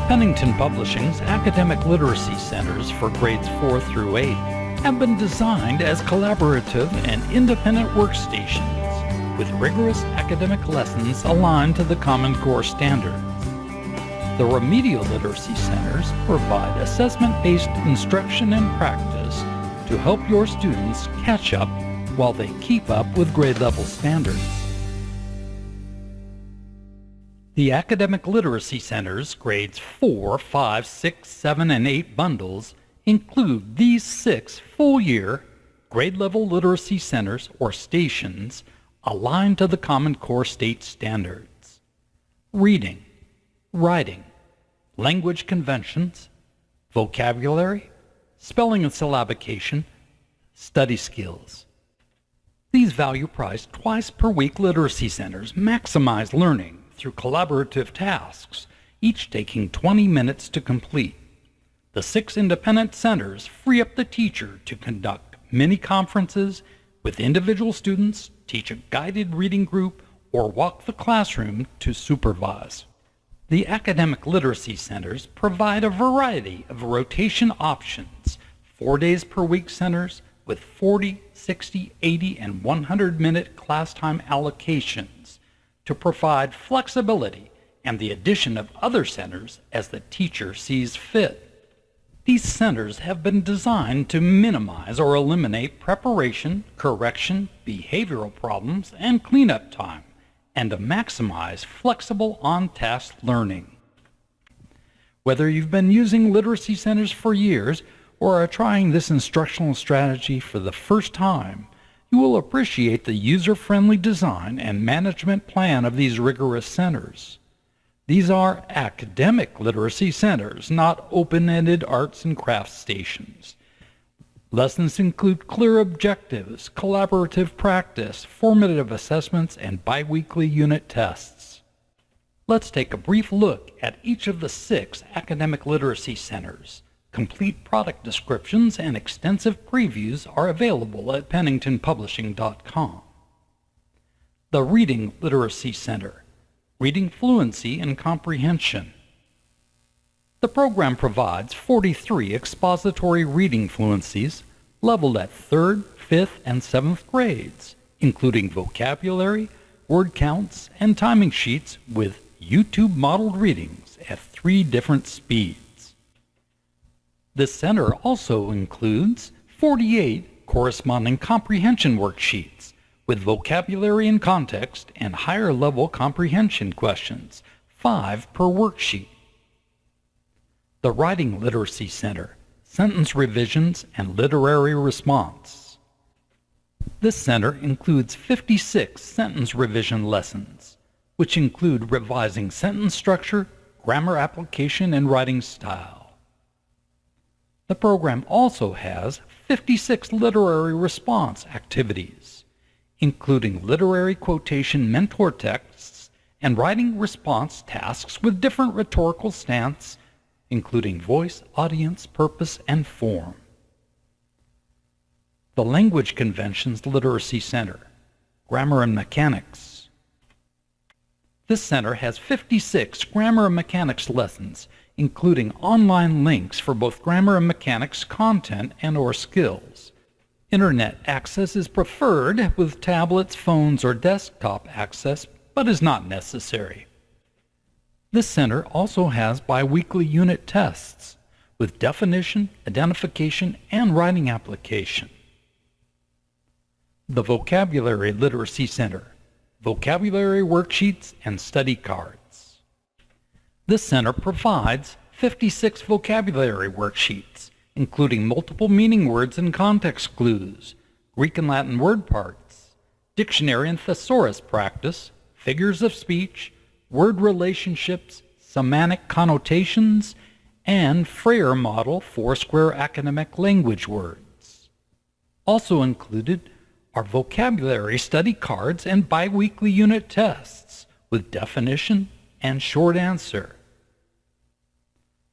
Pennington Publishing's academic literacy centers for grades 4 through 8 have been designed as collaborative and independent workstations with rigorous academic lessons aligned to the Common Core standards. The Remedial Literacy Centers provide assessment-based instruction and practice to help your students catch up while they keep up with grade-level standards. The Academic Literacy Center's grades 4, 5, 6, 7, and 8 bundles include these 6 full-year grade-level literacy centers or stations aligned to the Common Core state standards: reading, writing, language conventions, vocabulary, spelling and syllabication, study skills. These value-priced twice-per-week literacy centers maximize learning through collaborative tasks, each taking 20 minutes to complete. The 6 independent centers free up the teacher to conduct mini-conferences with individual students, teach a guided reading group, or walk the classroom to supervise. The academic literacy centers provide a variety of rotation options: 4 days per week centers with 40, 60, 80, and 100-minute class time allocations to provide flexibility and the addition of other centers as the teacher sees fit. These centers have been designed to minimize or eliminate preparation, correction, behavioral problems, and cleanup time, and to maximize flexible on-task learning. Whether you've been using literacy centers for years or are trying this instructional strategy for the first time, you will appreciate the user-friendly design and management plan of these rigorous centers. These are academic literacy centers, not open-ended arts and crafts stations. Lessons include clear objectives, collaborative practice, formative assessments, and biweekly unit tests. Let's take a brief look at each of the 6 academic literacy centers. Complete product descriptions and extensive previews are available at penningtonpublishing.com. The Reading Literacy Center, Reading Fluency and Comprehension. The program provides 43 expository reading fluencies leveled at 3rd, 5th, and 7th grades, including vocabulary, word counts, and timing sheets with YouTube modeled readings at 3 different speeds. This center also includes 48 corresponding comprehension worksheets with vocabulary and context and higher level comprehension questions, 5 per worksheet. The Writing Literacy Center, Sentence Revisions and Literary Response. This center includes 56 sentence revision lessons, which include revising sentence structure, grammar application, and writing style. The program also has 56 literary response activities, including literary quotation mentor texts and writing response tasks with different rhetorical stance, including voice, audience, purpose, and form. The Language Conventions Literacy Center, Grammar and Mechanics. This center has 56 grammar and mechanics lessons, including online links for both grammar and mechanics content and/or skills. Internet access is preferred with tablets, phones, or desktop access, but is not necessary. This center also has biweekly unit tests with definition, identification, and writing application. The Vocabulary Literacy Center, Vocabulary Worksheets and Study Cards. This center provides 56 vocabulary worksheets, including multiple meaning words and context clues, Greek and Latin word parts, dictionary and thesaurus practice, figures of speech, word relationships, semantic connotations, and Freyer model Foursquare academic language words. Also included are vocabulary study cards and biweekly unit tests with definition and short answer.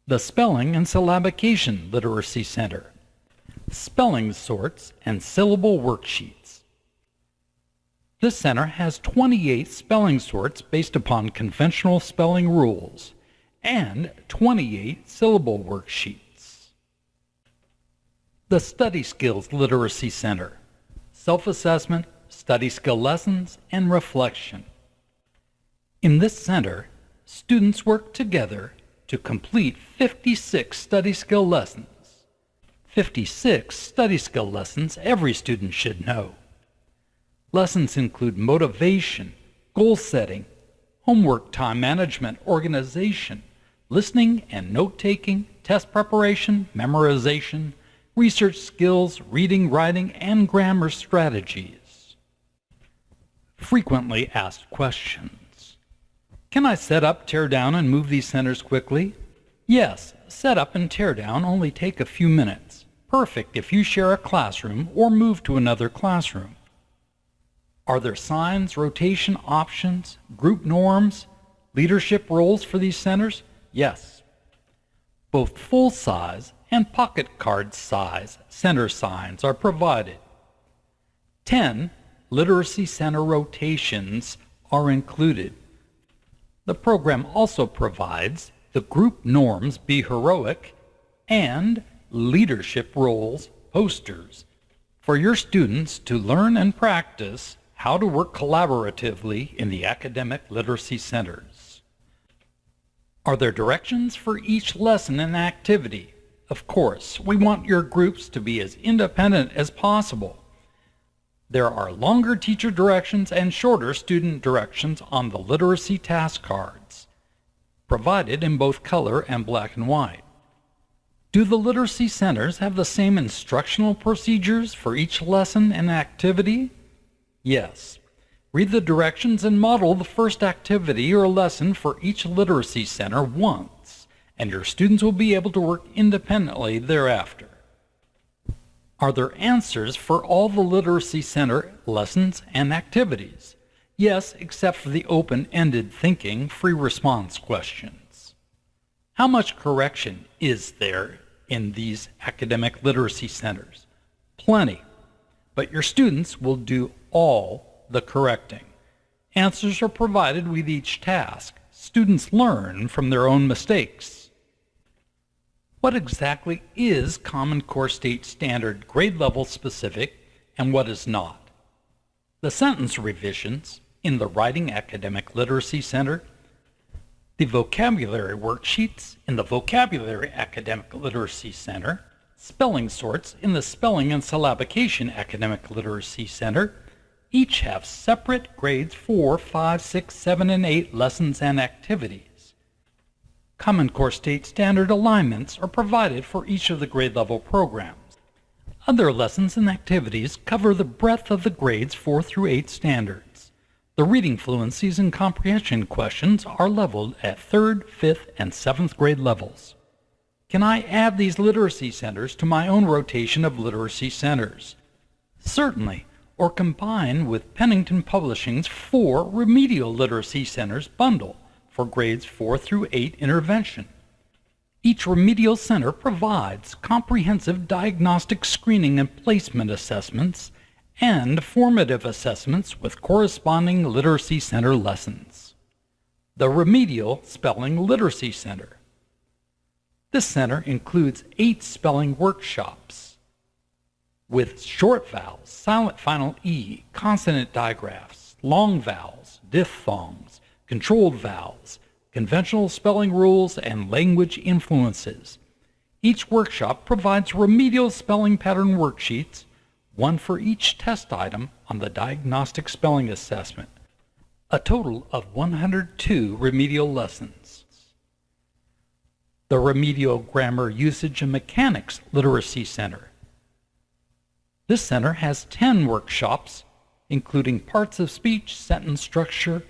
The Spelling and Syllabication Literacy Center, Spelling Sorts and Syllable Worksheets. This center has 28 spelling sorts based upon conventional spelling rules and 28 syllable worksheets. The Study Skills Literacy Center: self-assessment, study skill lessons, and reflection. In this center, students work together to complete 56 study skill lessons. 56 study skill lessons every student should know. Lessons include motivation, goal setting, homework time management, organization, listening and note-taking, test preparation, memorization, research skills, reading, writing, and grammar strategies. Frequently asked questions. Can I set up, tear down, and move these centers quickly? Yes, set up and tear down only take a few minutes. Perfect if you share a classroom or move to another classroom. Are there signs, rotation options, group norms, leadership roles for these centers? Yes. Both full-size and pocket card size center signs are provided. 10 Literacy Center rotations are included. The program also provides the group norms Be Heroic and leadership roles posters for your students to learn and practice how to work collaboratively in the academic literacy centers. Are there directions for each lesson and activity? Of course, we want your groups to be as independent as possible. There are longer teacher directions and shorter student directions on the literacy task cards, provided in both color and black and white. Do the literacy centers have the same instructional procedures for each lesson and activity? Yes. Read the directions and model the first activity or lesson for each literacy center once, and your students will be able to work independently thereafter. Are there answers for all the literacy center lessons and activities? Yes, except for the open-ended thinking free response questions. How much correction is there in these academic literacy centers? Plenty, but your students will do all the correcting. Answers are provided with each task. Students learn from their own mistakes. What exactly is Common Core State Standard grade level specific and what is not? The sentence revisions in the Writing Academic Literacy Center, the vocabulary worksheets in the Vocabulary Academic Literacy Center, spelling sorts in the Spelling and Syllabication Academic Literacy Center, each have separate grades 4, 5, 6, 7, and 8 lessons and activities. Common Core State Standard alignments are provided for each of the grade level programs. Other lessons and activities cover the breadth of the grades 4 through 8 standards. The reading fluencies and comprehension questions are leveled at 3rd, 5th, and 7th grade levels. Can I add these literacy centers to my own rotation of literacy centers? Certainly, or combine with Pennington Publishing's 4 Remedial Literacy Centers bundle for grades 4 through 8 intervention. Each Remedial Center provides comprehensive diagnostic screening and placement assessments and formative assessments with corresponding Literacy Center lessons. The Remedial Spelling Literacy Center. This center includes 8 spelling workshops with short vowels, silent final E, consonant digraphs, long vowels, diphthongs, controlled vowels, conventional spelling rules, and language influences. Each workshop provides remedial spelling pattern worksheets, one for each test item on the diagnostic spelling assessment. A total of 102 remedial lessons. The Remedial Grammar Usage and Mechanics Literacy Center. This center has 10 workshops, including parts of speech, sentence structure,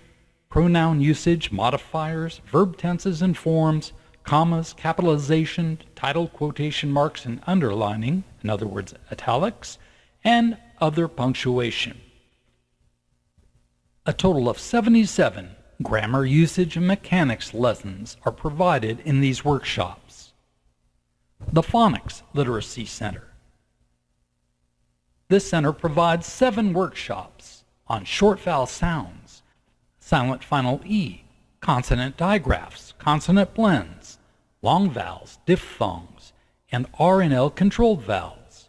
pronoun usage, modifiers, verb tenses and forms, commas, capitalization, title quotation marks and underlining, in other words, italics, and other punctuation. A total of 77 grammar usage and mechanics lessons are provided in these workshops. The Phonics Literacy Center. This center provides 7 workshops on short vowel sounds, silent final E, consonant digraphs, consonant blends, long vowels, diphthongs, and R and L controlled vowels.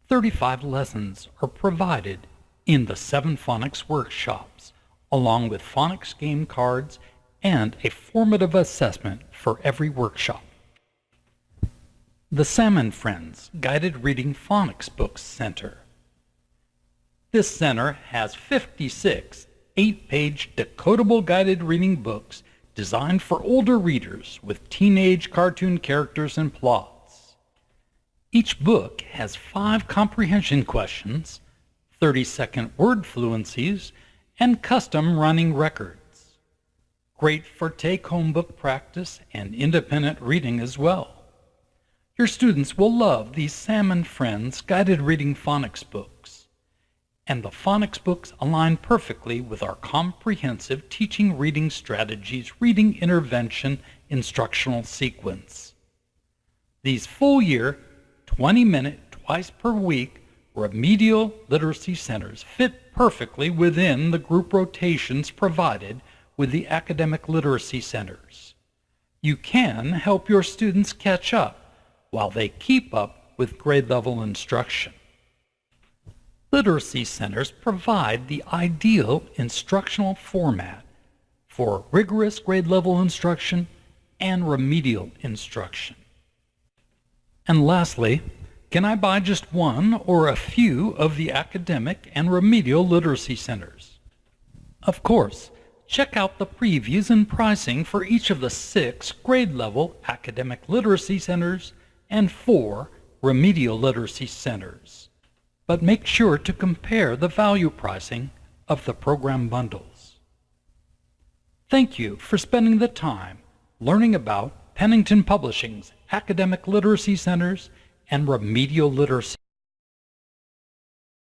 35 lessons are provided in the 7 phonics workshops, along with phonics game cards and a formative assessment for every workshop. The Salmon Friends Guided Reading Phonics Books Center. This center has 56 8-page decodable guided reading books designed for older readers with teenage cartoon characters and plots. Each book has 5 comprehension questions, 30-second word fluencies, and custom running records. Great for take-home book practice and independent reading as well. Your students will love these Salmon Friends guided reading phonics books. And the phonics books align perfectly with our comprehensive teaching reading strategies reading intervention instructional sequence. These full-year, 20-minute, twice per week remedial literacy centers fit perfectly within the group rotations provided with the academic literacy centers. You can help your students catch up while they keep up with grade level instruction. Literacy centers provide the ideal instructional format for rigorous grade level instruction and remedial instruction. And lastly, can I buy just one or a few of the academic and remedial literacy centers? Of course, check out the previews and pricing for each of the 6 grade level academic literacy centers and 4 remedial literacy centers. But make sure to compare the value pricing of the program bundles. Thank you for spending the time learning about Pennington Publishing's academic literacy centers and remedial literacy